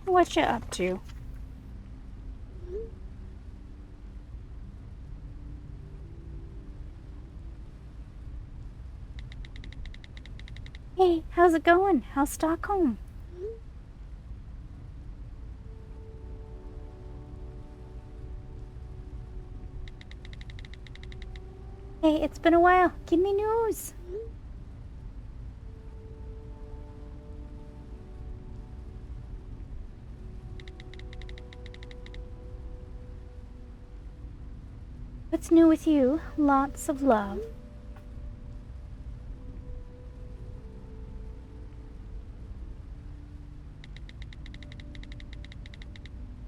What you up to? Hey, how's it going? How's Stockholm? Hey, it's been a while. Give me news. What's new with you? Lots of love.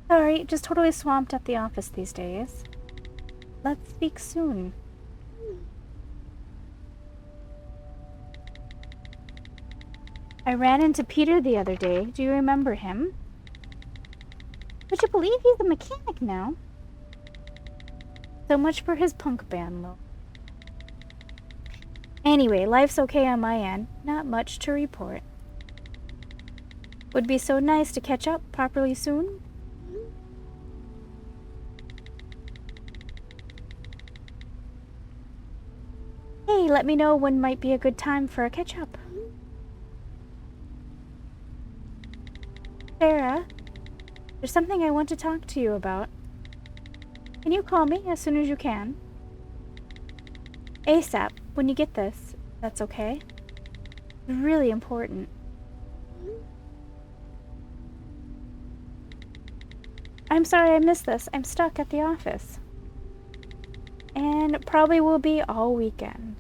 Sorry, just totally swamped at the office these days. Let's speak soon. I ran into Peter the other day. Do you remember him? Would you believe he's a mechanic now? So much for his punk band, though. Anyway, life's okay on my end. Not much to report. Would be so nice to catch up properly soon. Hey, let me know when might be a good time for a catch-up. Sarah, there's something I want to talk to you about. Can you call me as soon as you can? ASAP, when you get this. That's okay? It's really important. I'm sorry I missed this. I'm stuck at the office. And probably will be all weekend.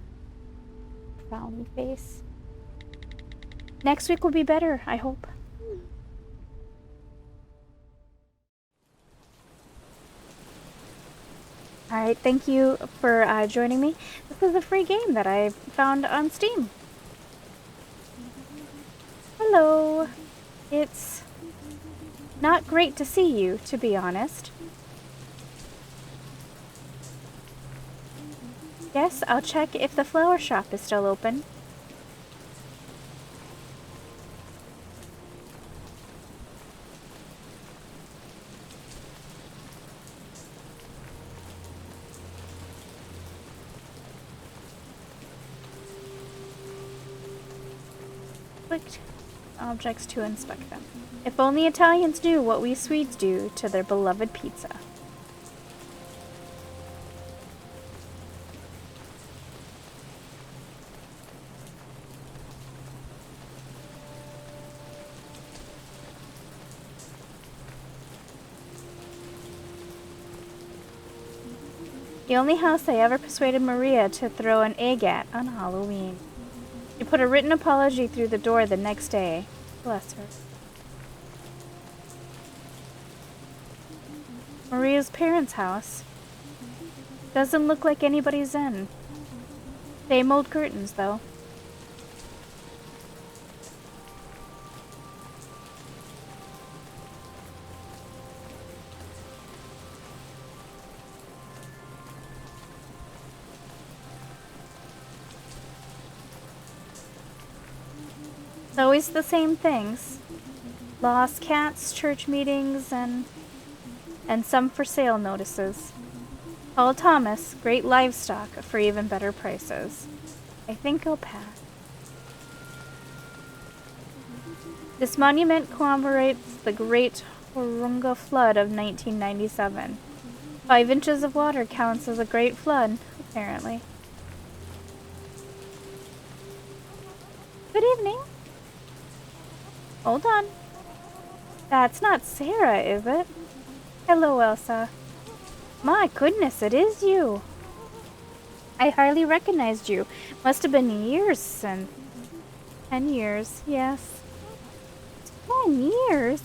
Frowny face. Next week will be better, I hope. Alright, thank you for joining me. This is a free game that I found on Steam. Hello. It's not great to see you, to be honest. Yes, I'll check if the flower shop is still open. Clicked objects to inspect them. If only Italians knew what we Swedes do to their beloved pizza. The only house I ever persuaded Maria to throw an egg at on Halloween. She put a written apology through the door the next day. Bless her. Maria's parents' house. Doesn't look like anybody's in. Same old curtains, though. It's always the same things. Lost cats, church meetings, and some for sale notices. Call Thomas, great livestock for even better prices. I think I'll pass. This monument commemorates the Great Horunga Flood of 1997. 5 inches of water counts as a great flood, apparently. Good evening. Hold on. That's not Sarah, is it? Hello, Elsa. My goodness, it is you. I hardly recognized you. Must have been years since. 10 years, yes. 10 years?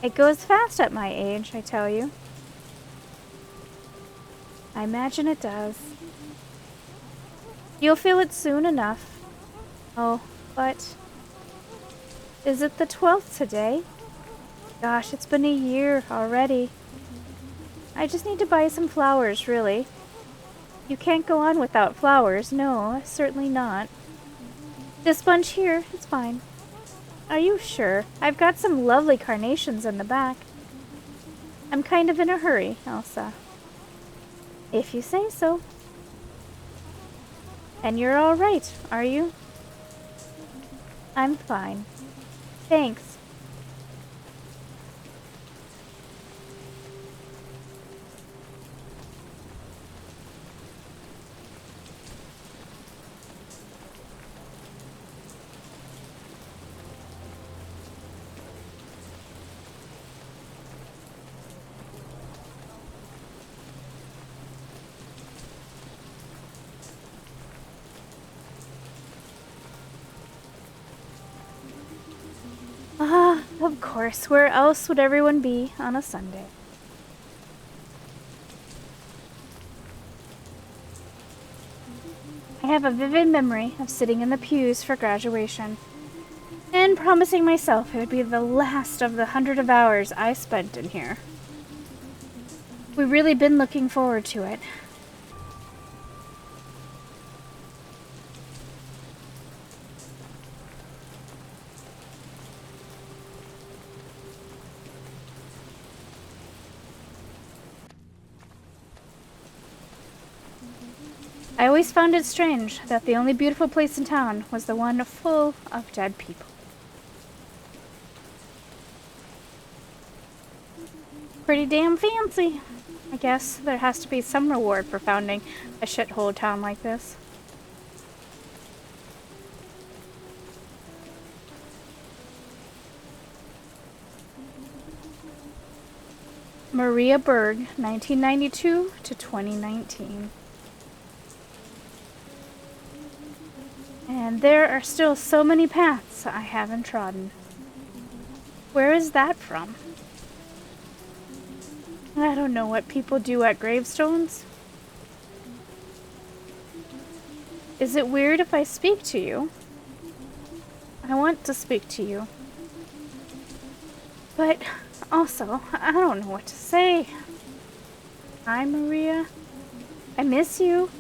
It goes fast at my age, I tell you. I imagine it does. You'll feel it soon enough. Oh, but... is it the 12th today? Gosh, it's been a year already. I just need to buy some flowers, really. You can't go on without flowers. No, certainly not. This bunch here, it's fine. Are you sure? I've got some lovely carnations in the back. I'm kind of in a hurry, Elsa. If you say so. And you're all right, are you? I'm fine. Thanks. Ah, of course. Where else would everyone be on a Sunday? I have a vivid memory of sitting in the pews for graduation and promising myself it would be the last of the 100 of hours I spent in here. We've really been looking forward to it. I always found it strange that the only beautiful place in town was the one full of dead people. Pretty damn fancy. I guess there has to be some reward for founding a shithole town like this. Maria Berg, 1992 to 2019. And there are still so many paths I haven't trodden. Where is that from? I don't know what people do at gravestones. Is it weird if I speak to you? I want to speak to you. But also, I don't know what to say. Hi, Maria. I miss you,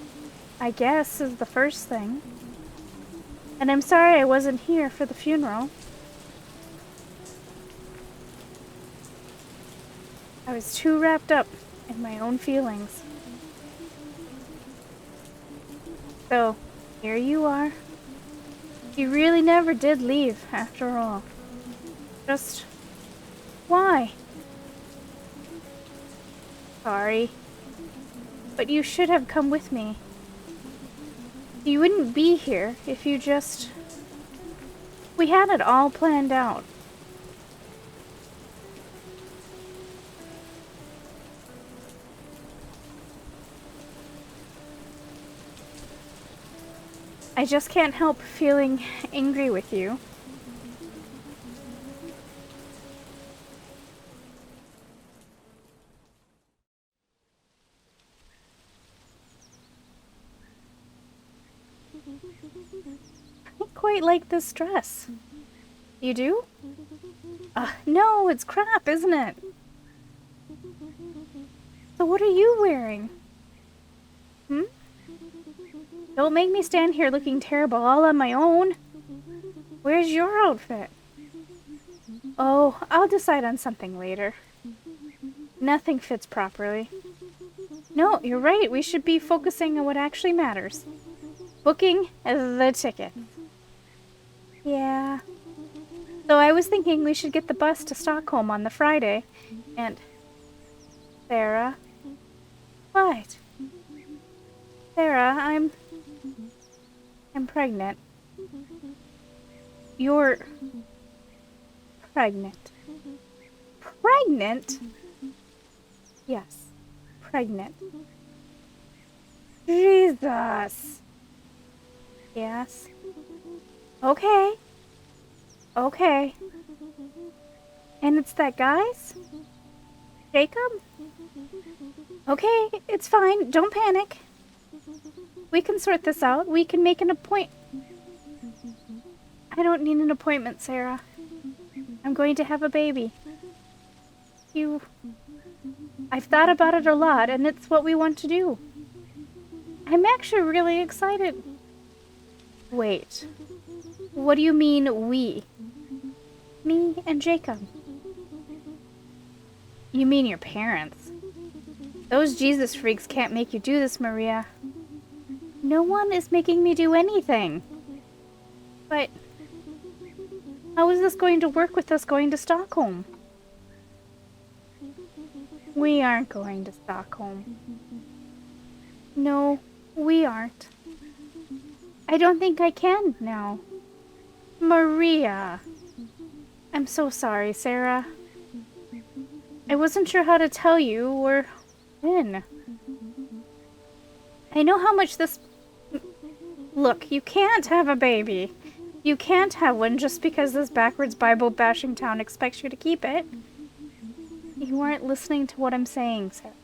I guess, is the first thing. And I'm sorry I wasn't here for the funeral. I was too wrapped up in my own feelings. So, here you are. You really never did leave, after all. Just... why? Sorry. But you should have come with me. You wouldn't be here if you just... We had it all planned out. I just can't help feeling angry with you. I quite like this dress. You do? No, it's crap, isn't it? So what are you wearing? Don't make me stand here looking terrible all on my own. Where's your outfit? Oh, I'll decide on something later. Nothing fits properly. No, you're right. We should be focusing on what actually matters. Booking the ticket. Yeah. So I was thinking we should get the bus to Stockholm on the Friday. And... Sarah? What? Sarah, I'm pregnant. You're pregnant. Pregnant? Yes, pregnant. Jesus. Yes. Okay. Okay. And it's that guy's? Jacob? Okay, it's fine. Don't panic. We can sort this out. We can make an appointment. I don't need an appointment, Sarah. I'm going to have a baby. I've thought about it a lot, and it's what we want to do. I'm actually really excited. Wait. What do you mean, we? Me and Jacob. You mean your parents? Those Jesus freaks can't make you do this, Maria. No one is making me do anything. But how is this going to work with us going to Stockholm? We aren't going to Stockholm. No, we aren't. I don't think I can now. Maria. I'm so sorry, Sarah. I wasn't sure how to tell you or when. I know how much this... Look, you can't have a baby. You can't have one just because this backwards Bible-bashing town expects you to keep it. You aren't listening to what I'm saying, Sarah.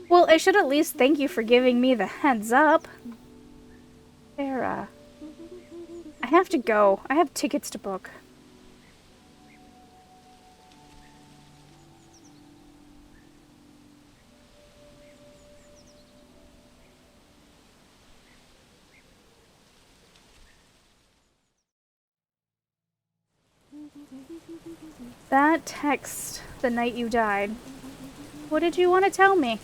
Well, I should at least thank you for giving me the heads up. Sarah. I have to go. I have tickets to book. That text the night you died. What did you want to tell me?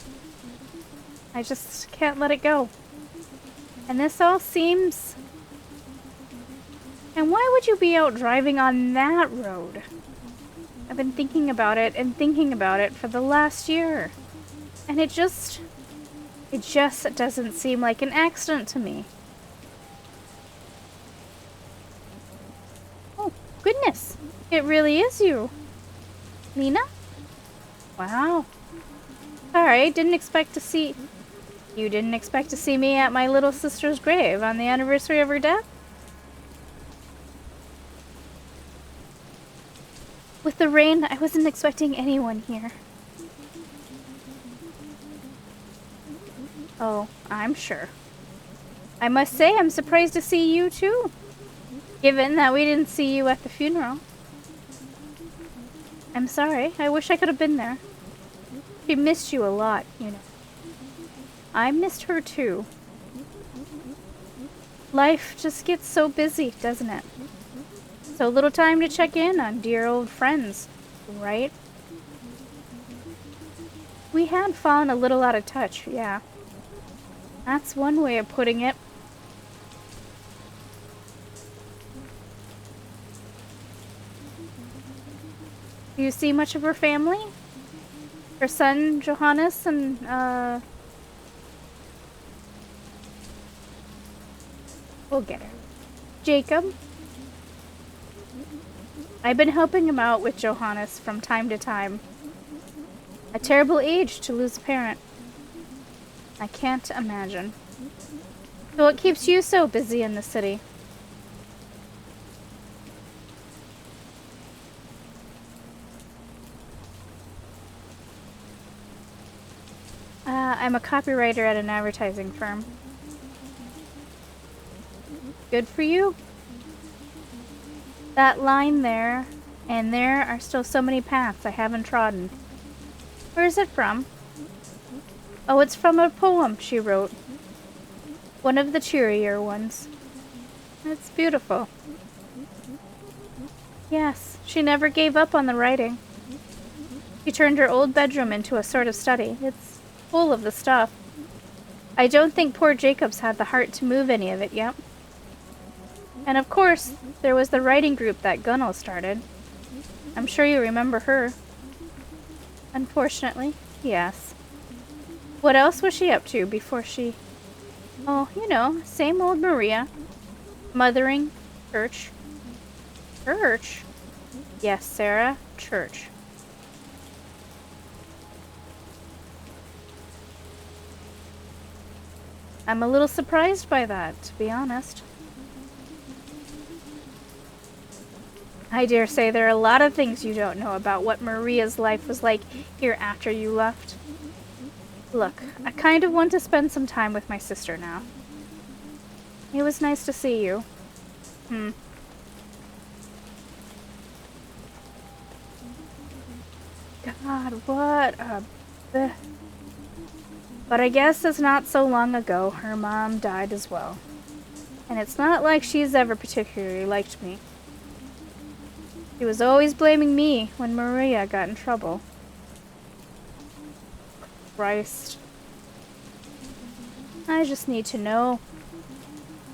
I just can't let it go. And this all seems... And why would you be out driving on that road? I've been thinking about it and thinking about it for the last year. And it just doesn't seem like an accident to me. Oh, goodness. It really is you. Lena? Wow. Alright, didn't expect to see... You didn't expect to see me at my little sister's grave on the anniversary of her death? With the rain, I wasn't expecting anyone here. Oh, I'm sure. I must say I'm surprised to see you too, given that we didn't see you at the funeral. I'm sorry, I wish I could have been there. She missed you a lot, you know. I missed her too. Life just gets so busy, doesn't it? So little time to check in on dear old friends, right? We had fallen a little out of touch, yeah. That's one way of putting it. Do you see much of her family? Her son, Johannes, and, we'll get her. Jacob? I've been helping him out with Johannes from time to time. A terrible age to lose a parent. I can't imagine. So what keeps you so busy in the city? I'm a copywriter at an advertising firm. Good for you. That line there, and there are still so many paths I haven't trodden. Where is it from? Oh, it's from a poem she wrote. One of the cheerier ones. It's beautiful. Yes, she never gave up on the writing. She turned her old bedroom into a sort of study. It's full of the stuff. I don't think poor Jacob's had the heart to move any of it yet. And of course, there was the writing group that Gunnel started. I'm sure you remember her. Unfortunately, yes. What else was she up to before she... Oh, you know, same old Maria. Mothering, church. Church? Yes, Sarah, church. I'm a little surprised by that, to be honest. I dare say there are a lot of things you don't know about what Maria's life was like here after you left. Look, I kind of want to spend some time with my sister now. It was nice to see you. God, what a... But I guess it's not so long ago her mom died as well. And it's not like she's ever particularly liked me. She was always blaming me when Maria got in trouble. Christ. I just need to know.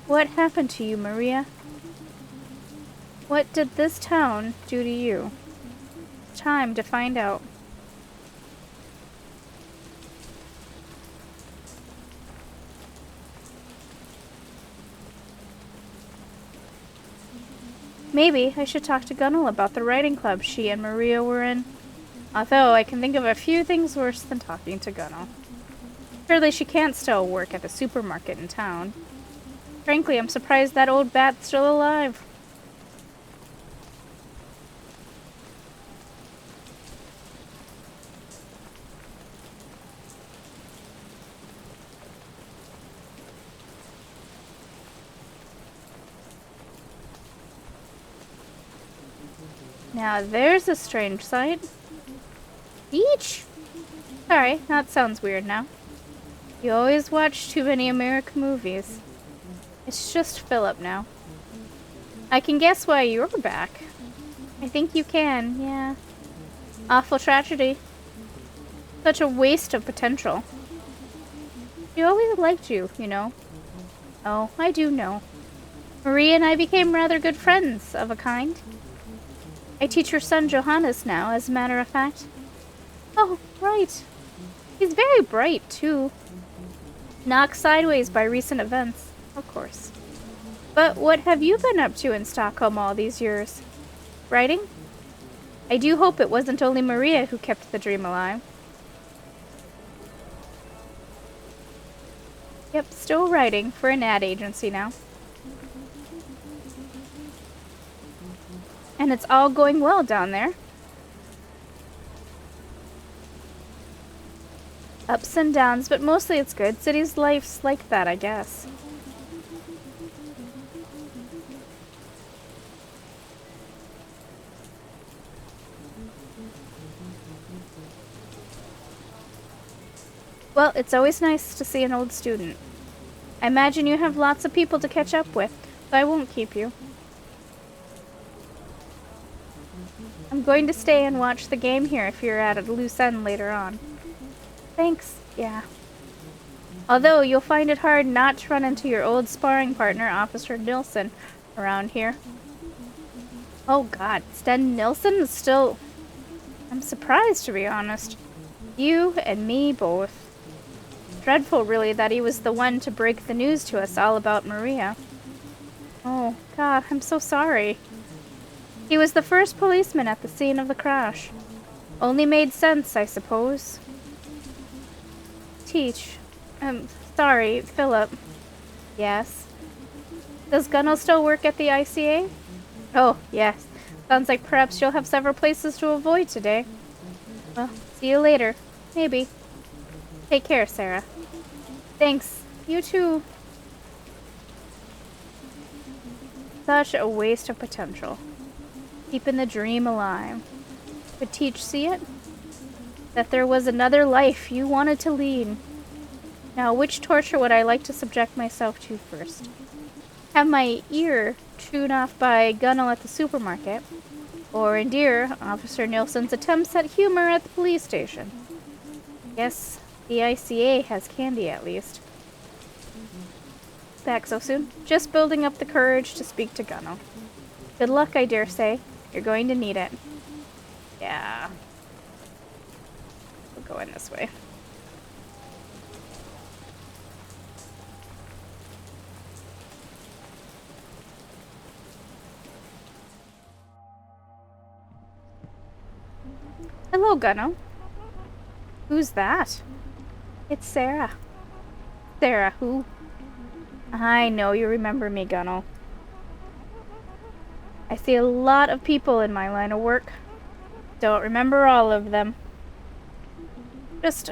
What happened to you, Maria? What did this town do to you? Time to find out. Maybe I should talk to Gunnel about the writing club she and Maria were in. Although I can think of a few things worse than talking to Gunnel. Surely she can't still work at the supermarket in town. Frankly, I'm surprised that old bat's still alive. Now there's a strange sight. Beach? Sorry, that sounds weird now. You always watch too many American movies. It's just Philip now. I can guess why you're back. I think you can, yeah. Awful tragedy. Such a waste of potential. She always liked you, you know. Oh, I do know. Marie and I became rather good friends, of a kind. I teach her son Johannes now, as a matter of fact. Oh, right. He's very bright, too. Knocked sideways by recent events, of course. But what have you been up to in Stockholm all these years? Writing? I do hope it wasn't only Maria who kept the dream alive. Yep, still writing for an ad agency now. And it's all going well down there. Ups and downs, but mostly it's good. City's life's like that, I guess. Well, it's always nice to see an old student. I imagine you have lots of people to catch up with, so I won't keep you. I'm going to stay and watch the game here if you're at a loose end later on. Thanks, yeah. Although you'll find it hard not to run into your old sparring partner, Officer Nilsson, around here. Oh god, Sten Nilsson is still... I'm surprised, to be honest. You and me both. Dreadful, really, that he was the one to break the news to us all about Maria. Oh, God, I'm so sorry. He was the first policeman at the scene of the crash. Only made sense, I suppose. Teach. Sorry, Philip. Yes? Does Gunnel still work at the ICA? Oh, yes. Sounds like perhaps you'll have several places to avoid today. Well, see you later. Maybe. Take care, Sarah. Thanks. You too. Such a waste of potential. Keeping the dream alive. Could Teach see it? That there was another life you wanted to lead. Now, which torture would I like to subject myself to first? Have my ear chewed off by Gunnel at the supermarket, or endure Officer Nilsson's attempts at humor at the police station? Yes, the ICA has candy at least. Back so soon? Just building up the courage to speak to Gunnel. Good luck, I dare say. You're going to need it. Yeah. We'll go in this way. Hello, Gunnel. Who's that? It's Sarah. Sarah, who? I know you remember me, Gunnel. I see a lot of people in my line of work. Don't remember all of them. Just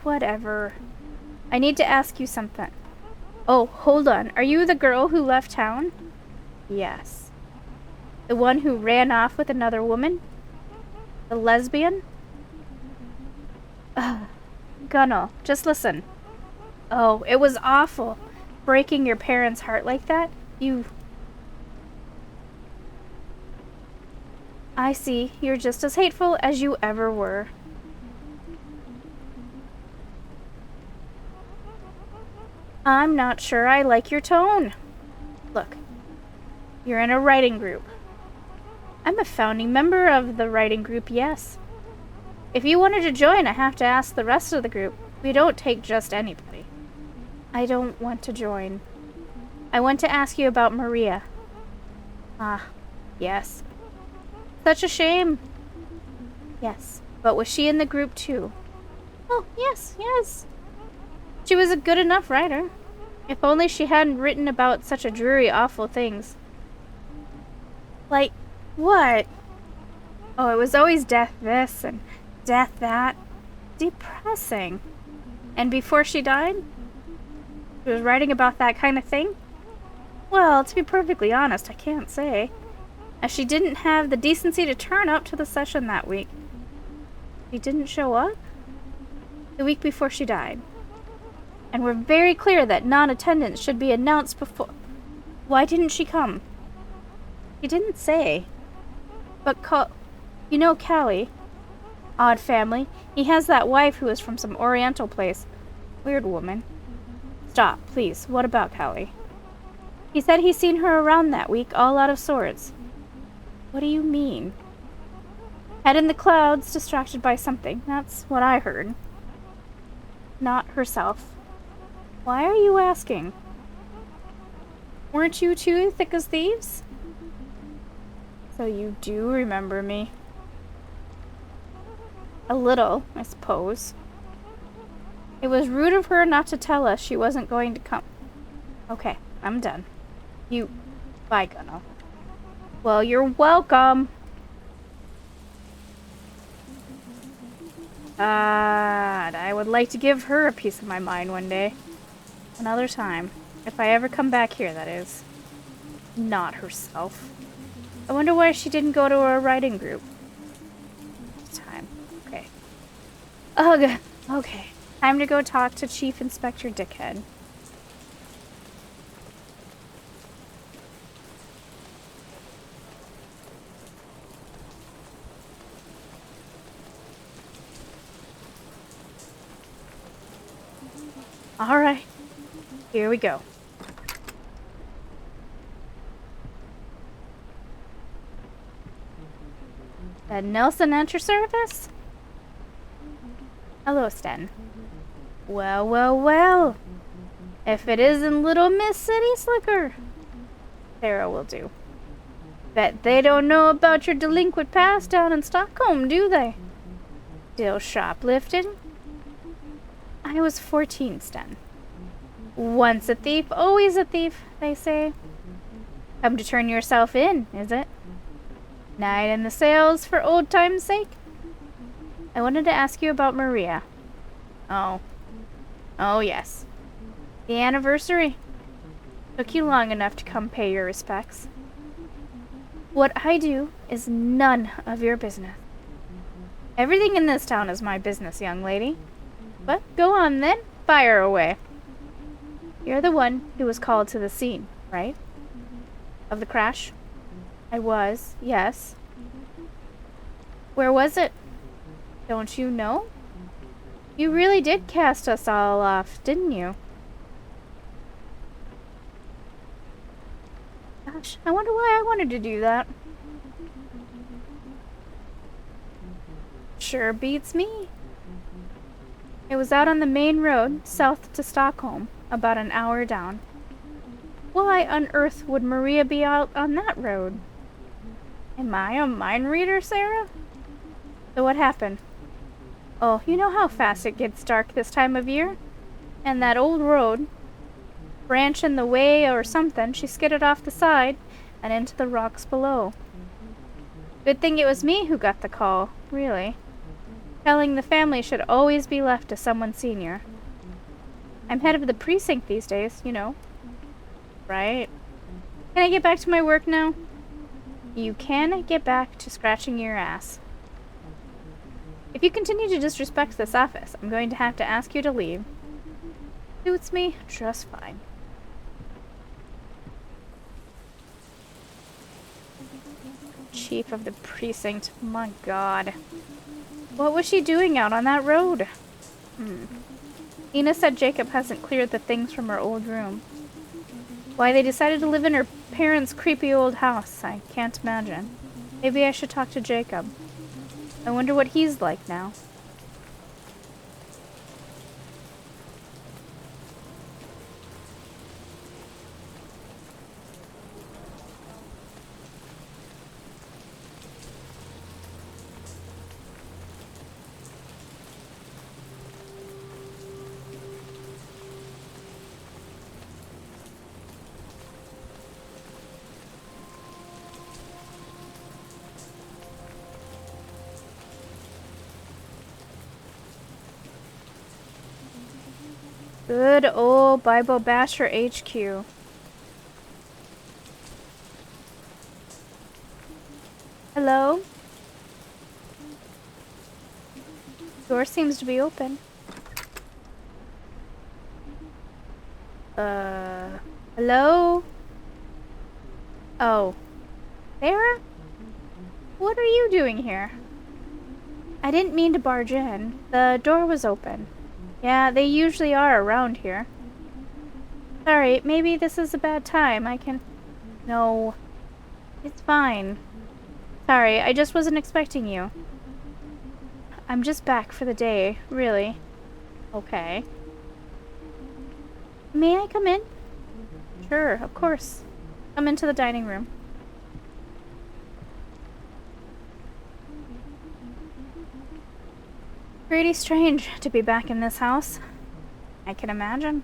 whatever. I need to ask you something. Oh, hold on. Are you the girl who left town? Yes. The one who ran off with another woman? The lesbian? Ugh. Gunnel, just listen. Oh, it was awful. Breaking your parents' heart like that? I see. You're just as hateful as you ever were. I'm not sure I like your tone. Look, you're in a writing group. I'm a founding member of the writing group, yes. If you wanted to join, I have to ask the rest of the group. We don't take just anybody. I don't want to join. I want to ask you about Maria. Ah, yes. Such a shame. Yes, but was she in the group too? Oh, yes, yes. She was a good enough writer. If only she hadn't written about such a dreary, awful things. Like, what? Oh, it was always death this and death that. Depressing. And before she died, she was writing about that kind of thing? Well, to be perfectly honest, I can't say. As she didn't have the decency to turn up to the session that week. She didn't show up? The week before she died. And we're very clear that non-attendance should be announced before... Why didn't she come? He didn't say. But you know Callie? Odd family. He has that wife who is from some oriental place. Weird woman. Stop, please. What about Callie? He said he seen her around that week, all out of sorts. What do you mean? Head in the clouds, distracted by something. That's what I heard. Not herself. Why are you asking? Weren't you two thick as thieves? So you do remember me. A little, I suppose. It was rude of her not to tell us she wasn't going to come. Okay, I'm done. Bye, Gunno. Well, you're welcome. I would like to give her a piece of my mind one day. Another time. If I ever come back here, that is. Not herself. I wonder why she didn't go to a writing group. Time. Okay. Ugh. Okay. Time to go talk to Chief Inspector Dickhead. Alright. Here we go. Nelson at your service? Hello, Sten. Well, well, well. If it isn't little Miss City Slicker. Sarah will do. Bet they don't know about your delinquent past down in Stockholm, do they? Still shoplifting? I was 14, Sten. Once a thief, always a thief, they say. Come to turn yourself in, is it? Night in the sales for old time's sake? I wanted to ask you about Maria. Oh. Oh, yes. The anniversary. Took you long enough to come pay your respects. What I do is none of your business. Everything in this town is my business, young lady. But go on then, fire away. You're the one who was called to the scene, right? Of the crash? I was, yes. Where was it? Don't you know? You really did cast us all off, didn't you? Gosh, I wonder why I wanted to do that. Sure beats me. It was out on the main road, south to Stockholm, about an hour down. Why on earth would Maria be out on that road? Am I a mind reader, Sarah? So what happened? Oh, you know how fast it gets dark this time of year? And that old road, branch in the way or something, she skidded off the side and into the rocks below. Good thing it was me who got the call, really. Telling the family should always be left to someone senior. I'm head of the precinct these days, you know. Right. Can I get back to my work now? You can get back to scratching your ass. If you continue to disrespect this office, I'm going to have to ask you to leave. Suits me just fine. Chief of the precinct. My god. What was she doing out on that road? Ina said Jacob hasn't cleared the things from her old room. Why they decided to live in her parents' creepy old house, I can't imagine. Maybe I should talk to Jacob. I wonder what he's like now. Good old Bible Basher HQ. Hello? Door seems to be open. Hello? Oh. Sarah? What are you doing here? I didn't mean to barge in. The door was open. Yeah, they usually are around here. Sorry, maybe this is a bad time. No. It's fine. Sorry, I just wasn't expecting you. I'm just back for the day, really. Okay. May I come in? Sure, of course. Come into the dining room. Pretty strange to be back in this house. I can imagine.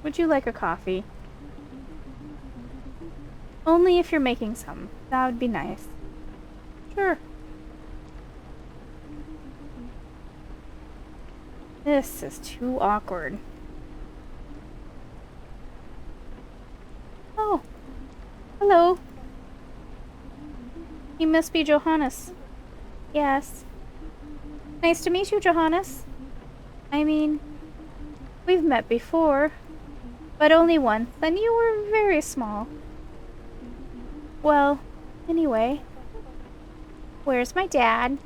Would you like a coffee? Only if you're making some. That would be nice. Sure. This is too awkward. Oh. Hello. You must be Johannes. Yes. Nice to meet you, Johannes. I mean, we've met before, but only once, and you were very small. Well, anyway. Where's my dad?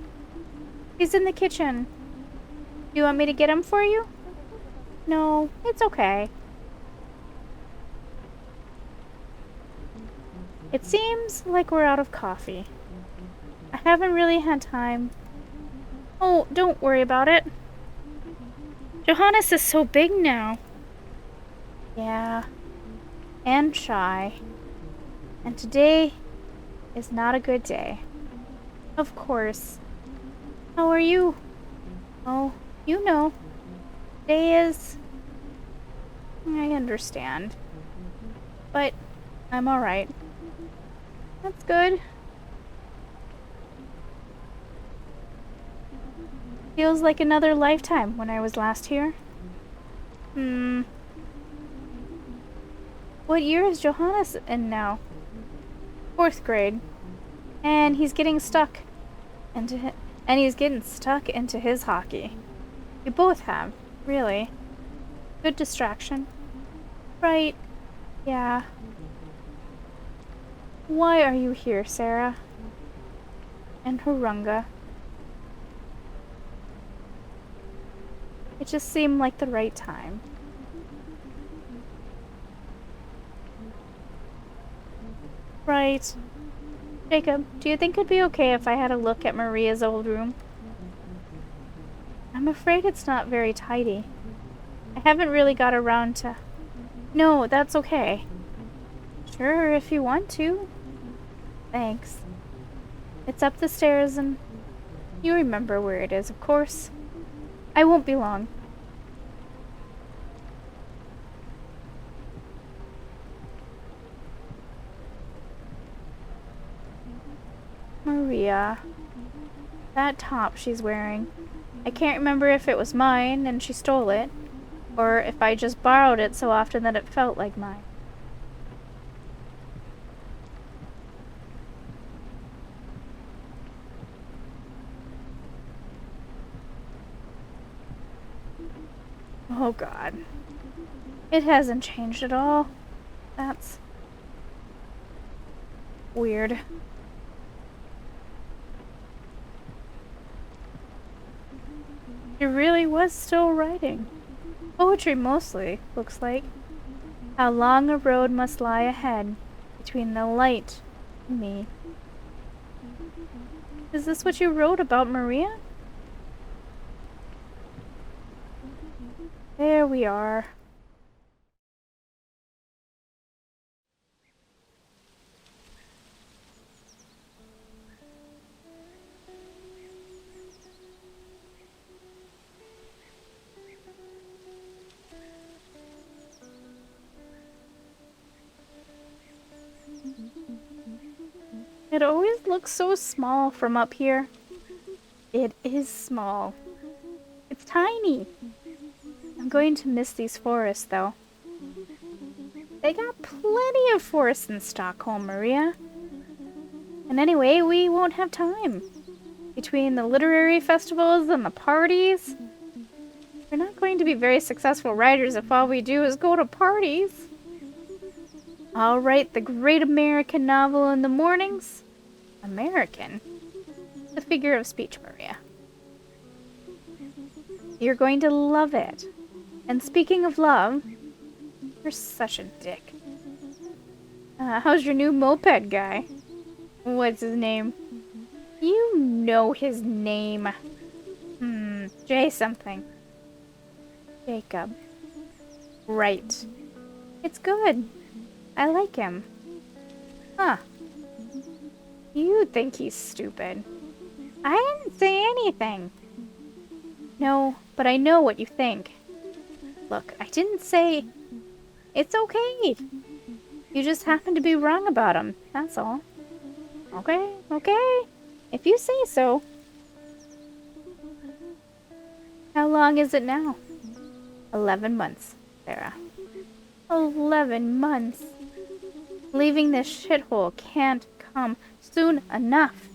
He's in the kitchen. Do you want me to get him for you? No, it's okay. It seems like we're out of coffee. I haven't really had time. Oh, don't worry about it. Johannes is so big now. Yeah. And shy. And today is not a good day. Of course. How are you? Oh, you know. Today is... I understand. But I'm alright. That's good. Feels like another lifetime when I was last here. What year is Johannes in now? 4th grade. And he's getting stuck into his hockey. You both have, really. Good distraction. Right. Yeah. Why are you here, Sarah? And Hurunga? It just seemed like the right time. Right. Jacob, do you think it'd be okay if I had a look at Maria's old room? I'm afraid it's not very tidy. I haven't really got around to... No, that's okay. Sure, if you want to. Thanks. It's up the stairs and... You remember where it is, of course. I won't be long. Maria. That top she's wearing. I can't remember if it was mine and she stole it, or if I just borrowed it so often that it felt like mine. Oh God. It hasn't changed at all. That's... Weird. She really was still writing. Poetry mostly, looks like. How long a road must lie ahead between the light and me. Is this what you wrote about Maria? There we are. It always looks so small from up here. It is small. It's tiny. I'm going to miss these forests, though. They got plenty of forests in Stockholm, Maria. And anyway, we won't have time. Between the literary festivals and the parties, we're not going to be very successful writers if all we do is go to parties. I'll write the great American novel in the mornings. American? The figure of speech, Maria. You're going to love it. And speaking of love, you're such a dick. How's your new moped guy? What's his name? You know his name. Jay something. Jacob. Right. It's good. I like him. Huh. You think he's stupid. I didn't say anything. No, but I know what you think. Look, I didn't say... It's okay. You just happen to be wrong about him, that's all. Okay, okay. If you say so. How long is it now? 11 months, Sarah. 11 months. Leaving this shithole can't come soon enough.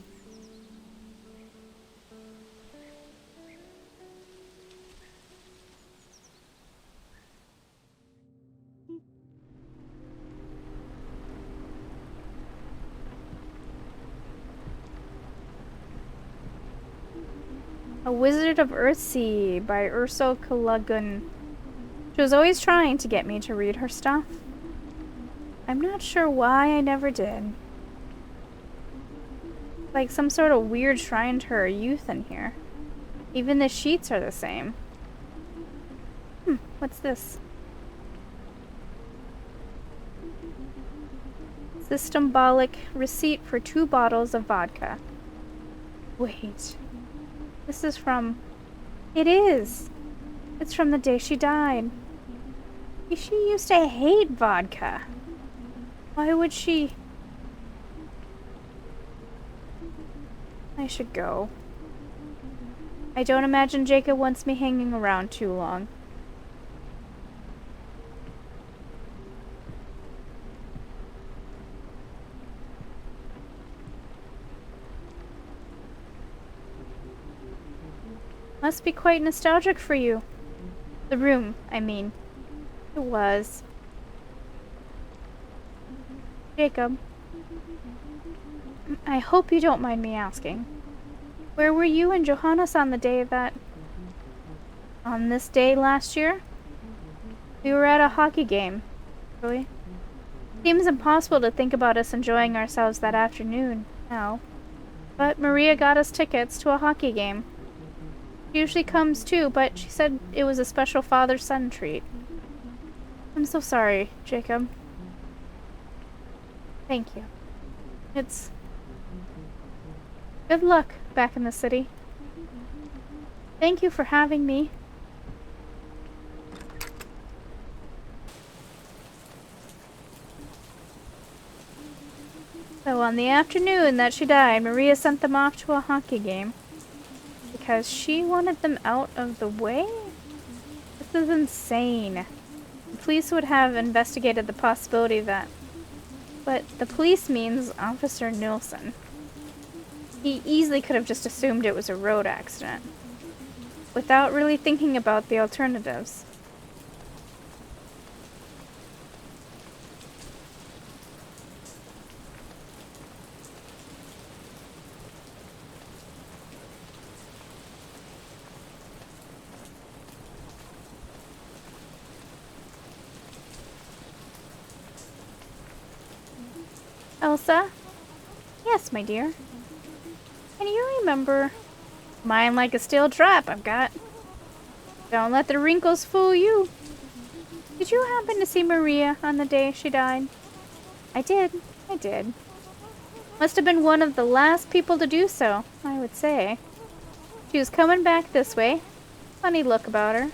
A Wizard of Earthsea by Ursula Callaghan. She was always trying to get me to read her stuff. I'm not sure why I never did. Like some sort of weird shrine to her youth in here. Even the sheets are the same. What's this? Systembolic receipt for 2 bottles of vodka. Wait. This is from... It is! It's from the day she died. She used to hate vodka. Why would she... I should go. I don't imagine Jacob wants me hanging around too long. Must be quite nostalgic for you. The room, I mean. It was. Jacob, I hope you don't mind me asking. Where were you and Johannes on the day that... On this day last year? We were at a hockey game. Really? Seems impossible to think about us enjoying ourselves that afternoon, now. But Maria got us tickets to a hockey game. She usually comes too, but she said it was a special father-son treat. I'm so sorry, Jacob. Thank you. It's... Good luck back in the city. Thank you for having me. So on the afternoon that she died, Maria sent them off to a hockey game. Because she wanted them out of the way? This is insane. The police would have investigated the possibility that... But the police means Officer Nilsson. He easily could have just assumed it was a road accident, without really thinking about the alternatives. Elsa? Yes, my dear. Can you remember? Mine like a steel trap I've got. Don't let the wrinkles fool you. Did you happen to see Maria on the day she died? I did. I did. Must have been one of the last people to do so, I would say. She was coming back this way. Funny look about her.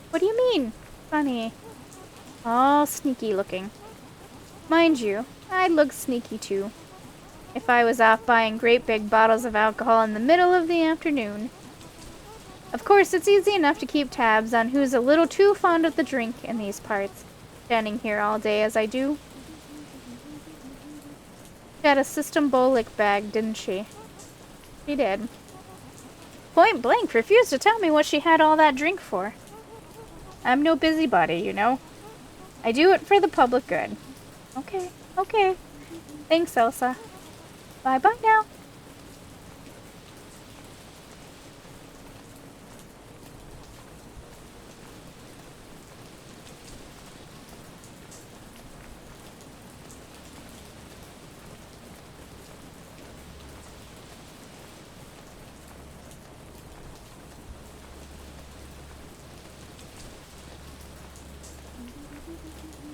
What do you mean? Funny. All sneaky looking. Mind you, I'd look sneaky too, if I was off buying great big bottles of alcohol in the middle of the afternoon. Of course, it's easy enough to keep tabs on who's a little too fond of the drink in these parts, standing here all day as I do. She had a systembolic bag, didn't she? She did. Point blank refused to tell me what she had all that drink for. I'm no busybody, you know. I do it for the public good. Okay, okay. Thanks, Elsa. Bye-bye now.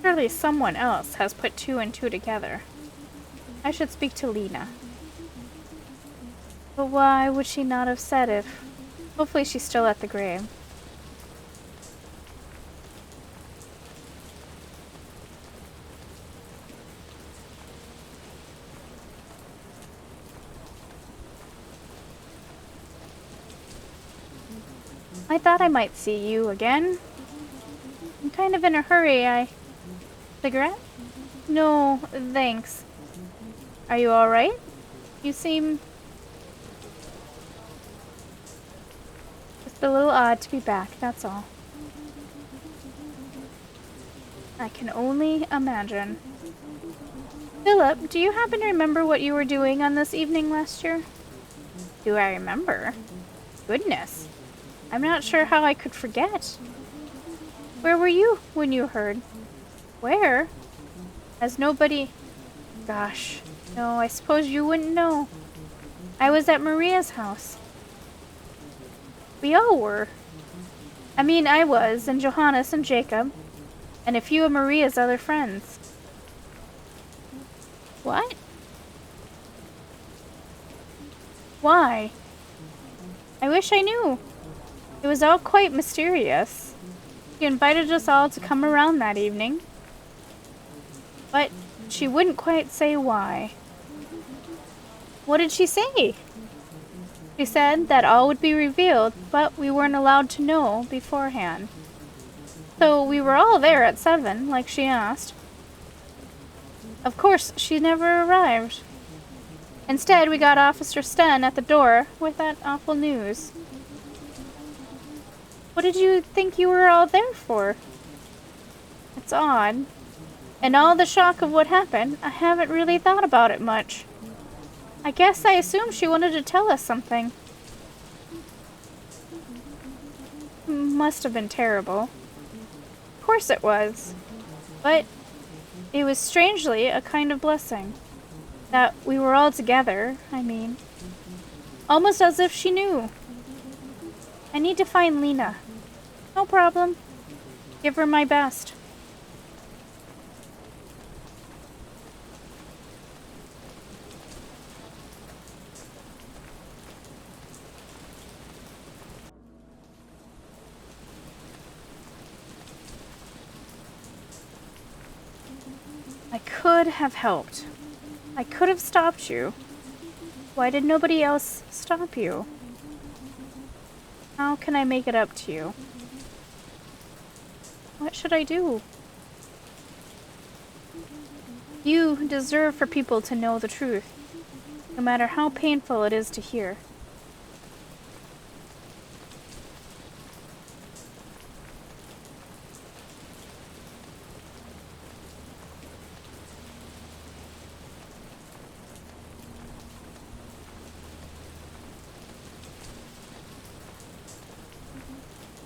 Surely someone else has put two and two together. I should speak to Lena. But why would she not have said if... Hopefully she's still at the grave. I thought I might see you again. I'm kind of in a hurry, Cigarette? No, thanks. Are you alright? You seem... just a little odd to be back, that's all. I can only imagine. Philip, do you happen to remember what you were doing on this evening last year? Do I remember? Goodness. I'm not sure how I could forget. Where were you when you heard? Where? Has nobody... Gosh, no, I suppose you wouldn't know. I was at Maria's house. We all were. I mean, I was, and Johannes and Jacob, and a few of Maria's other friends. What? Why? I wish I knew. It was all quite mysterious. She invited us all to come around that evening. But she wouldn't quite say why. What did she say? She said that all would be revealed, but we weren't allowed to know beforehand. So we were all there at 7, like she asked. Of course, she never arrived. Instead, we got Officer Sten at the door with that awful news. What did you think you were all there for? It's odd. In all the shock of what happened, I haven't really thought about it much. I guess I assumed she wanted to tell us something. Must have been terrible. Of course it was. But it was strangely a kind of blessing. That we were all together, I mean. Almost as if she knew. I need to find Lena. No problem. Give her my best. I could have helped. I could have stopped you. Why did nobody else stop you? How can I make it up to you? What should I do? You deserve for people to know the truth, no matter how painful it is to hear.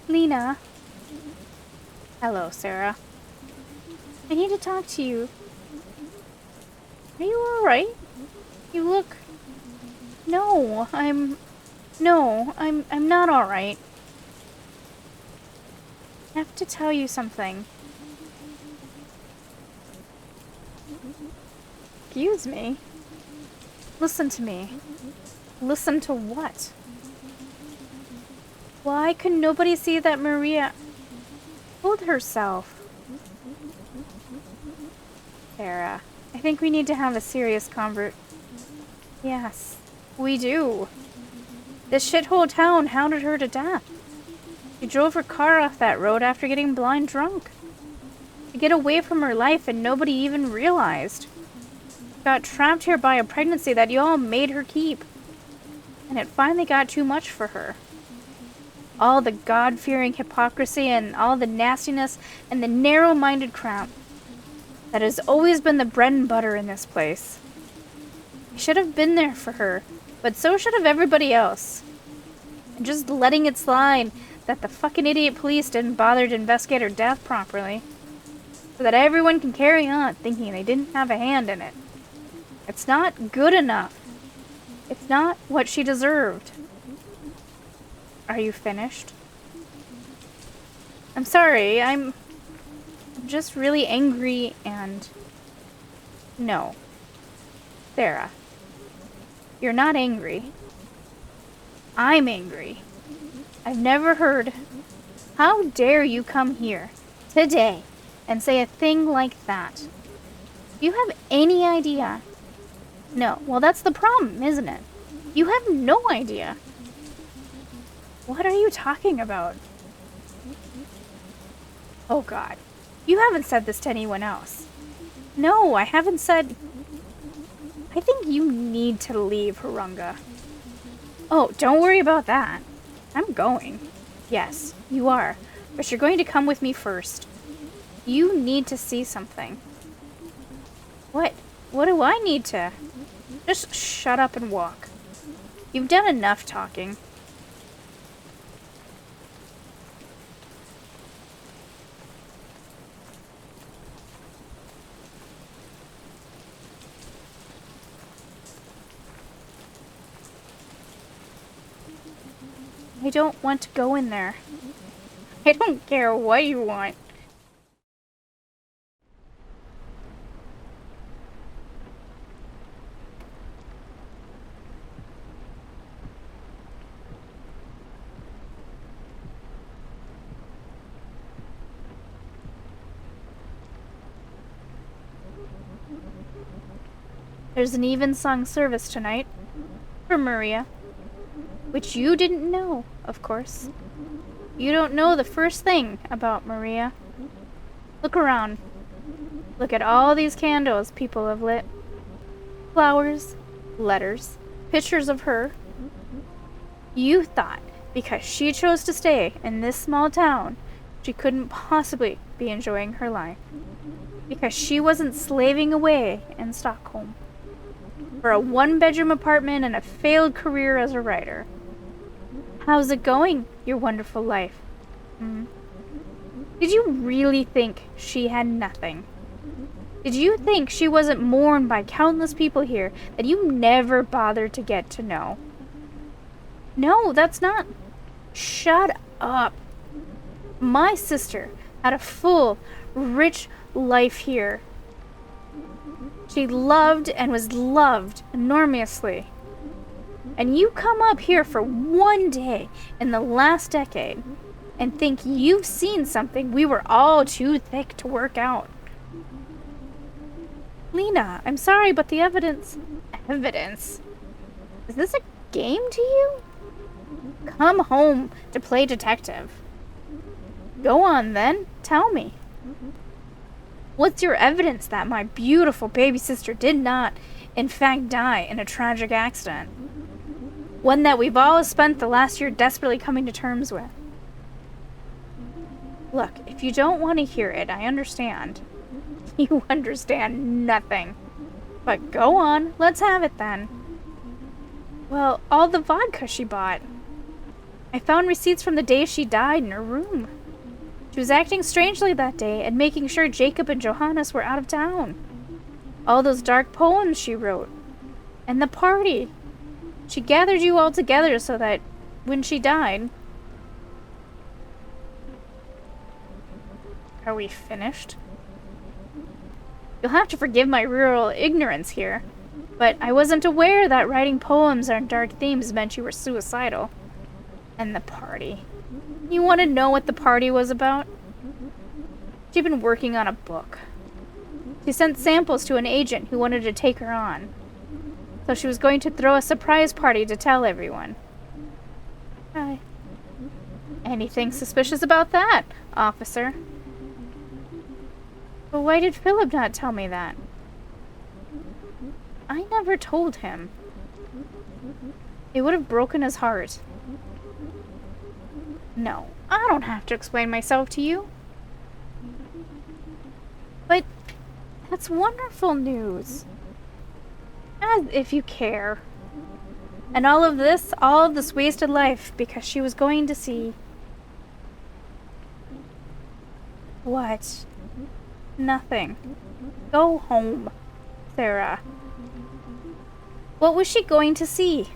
Lena. Hello, Sarah. I need to talk to you. Are you alright? You look... No, I'm not alright. I have to tell you something. Excuse me? Listen to me. Listen to what? Why could nobody see that Maria killed herself? Sarah, I think we need to have a serious Yes, we do. This shithole town hounded her to death. She drove her car off that road after getting blind drunk. To get away from her life and nobody even realized. Got trapped here by a pregnancy that y'all made her keep. And it finally got too much for her. All the God-fearing hypocrisy and all the nastiness and the narrow-minded crap that has always been the bread and butter in this place. I should have been there for her, but so should have everybody else. And just letting it slide that the fucking idiot police didn't bother to investigate her death properly. So that everyone can carry on thinking they didn't have a hand in it. It's not good enough. It's not what she deserved. Are you finished? I'm sorry, I'm just really angry and... No. Sarah. You're not angry. I'm angry. I've never heard... How dare you come here, today, and say a thing like that? Do you have any idea? No, well that's the problem, isn't it? You have no idea. What are you talking about? Oh God. You haven't said this to anyone else. No, I haven't said... I think you need to leave, Harunga. Oh, don't worry about that. I'm going. Yes, you are. But you're going to come with me first. You need to see something. What? What do I need to? Just shut up and walk. You've done enough talking. I don't want to go in there. I don't care what you want. There's an evensong service tonight for Maria, which you didn't know, of course. You don't know the first thing about Maria. Look around. Look at all these candles people have lit. Flowers, letters, pictures of her. You thought because she chose to stay in this small town, she couldn't possibly be enjoying her life. Because she wasn't slaving away in Stockholm for a one-bedroom apartment and a failed career as a writer. How's it going, your wonderful life? Did you really think she had nothing? Did you think she wasn't mourned by countless people here that you never bothered to get to know? No, that's not... Shut up. My sister had a full, rich life here. She loved and was loved enormously. And you come up here for one day in the last decade and think you've seen something we were all too thick to work out. Lena, I'm sorry, but the evidence... Evidence? Is this a game to you? Come home to play detective. Go on then, tell me. What's your evidence that my beautiful baby sister did not, in fact, die in a tragic accident? One that we've all spent the last year desperately coming to terms with. Look, if you don't want to hear it, I understand. You understand nothing. But go on, let's have it then. Well, all the vodka she bought. I found receipts from the day she died in her room. She was acting strangely that day and making sure Jacob and Johannes were out of town. All those dark poems she wrote. And the party. She gathered you all together so that when she died... Are we finished? You'll have to forgive my rural ignorance here, but I wasn't aware that writing poems on dark themes meant you were suicidal. And the party. You want to know what the party was about? She'd been working on a book. She sent samples to an agent who wanted to take her on. So she was going to throw a surprise party to tell everyone. Hi. Anything suspicious about that, officer? But why did Philip not tell me that? I never told him. It would have broken his heart. No, I don't have to explain myself to you. But that's wonderful news. As if you care. And all of this wasted life because she was going to see... What? Nothing. Go home, Sarah. What was she going to see?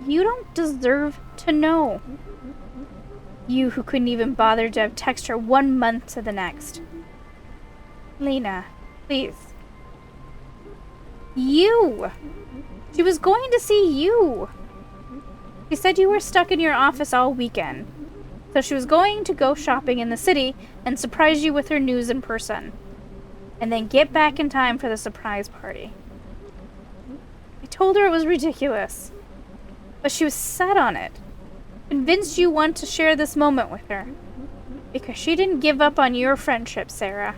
You don't deserve to know. You who couldn't even bother to text her 1 month to the next. Lena, please. You! She was going to see you! She said you were stuck in your office all weekend. So she was going to go shopping in the city and surprise you with her news in person. And then get back in time for the surprise party. I told her it was ridiculous. But she was set on it. Convinced you want to share this moment with her. Because she didn't give up on your friendship, Sarah.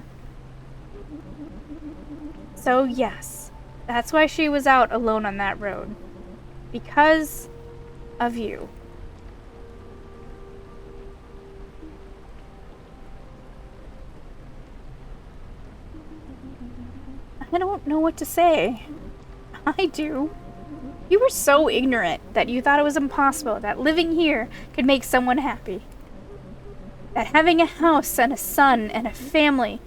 So yes, that's why she was out alone on that road. Because of you. I don't know what to say. I do. You were so ignorant that you thought it was impossible that living here could make someone happy. That having a house and a son and a family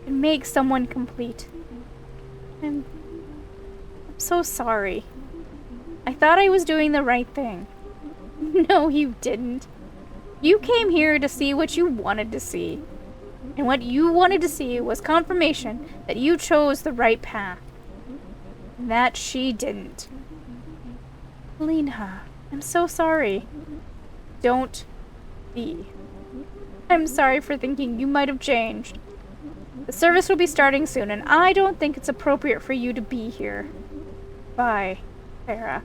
could make someone complete. I'm so sorry. I thought I was doing the right thing. No, you didn't. You came here to see what you wanted to see. And what you wanted to see was confirmation that you chose the right path. And that she didn't. Lena, I'm so sorry. Don't be. I'm sorry for thinking you might have changed. The service will be starting soon, and I don't think it's appropriate for you to be here. Bye, Sarah.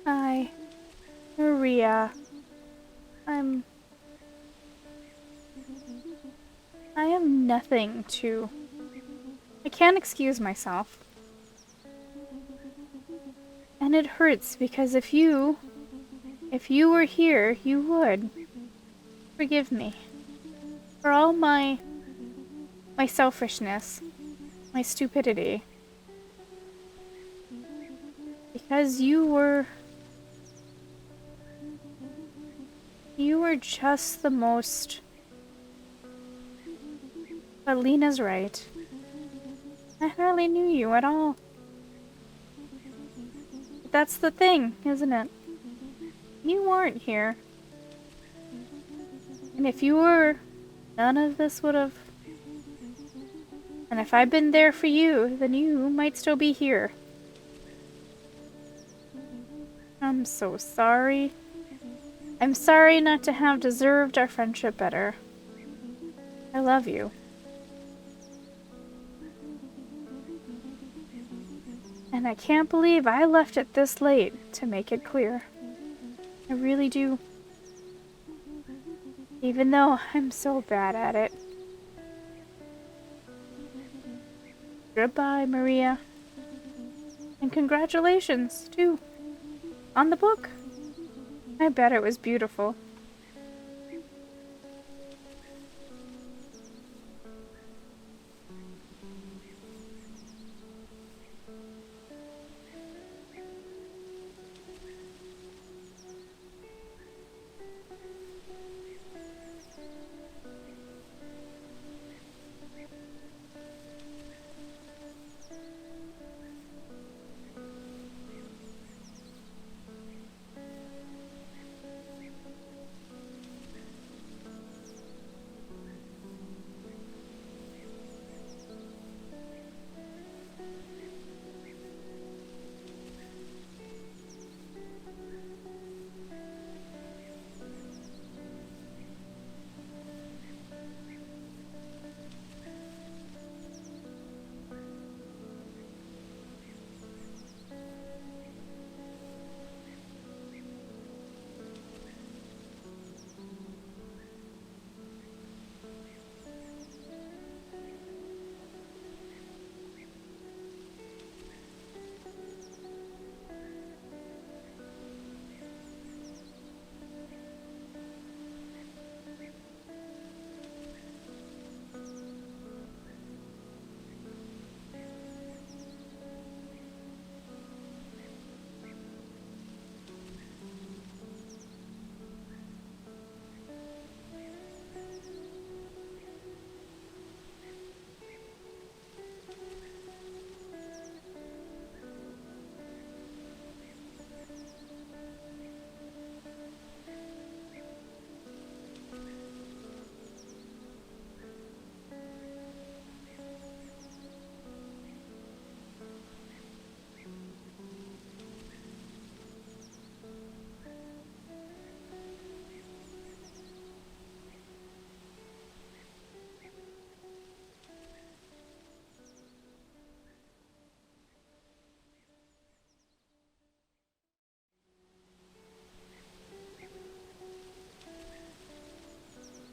Hi, Maria. I am nothing to... I can't excuse myself. And it hurts because if you were here, you would. Forgive me. For all my selfishness, my stupidity. Because you were just the most... But Lena's right. I hardly knew you at all. But that's the thing, isn't it? You weren't here. And if you were, none of this would have... And if I'd been there for you, then you might still be here. I'm so sorry. I'm sorry not to have deserved our friendship better. I love you. And I can't believe I left it this late to make it clear. I really do. Even though I'm so bad at it. Goodbye, Maria. And congratulations, too, on the book. I bet it was beautiful.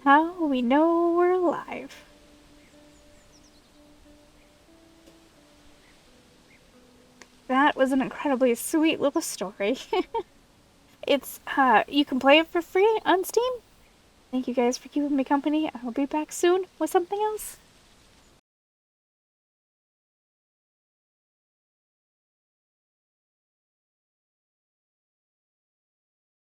How we know we're alive. That was an incredibly sweet little story. You can play it for free on Steam. Thank you guys for keeping me company. I'll be back soon with something else.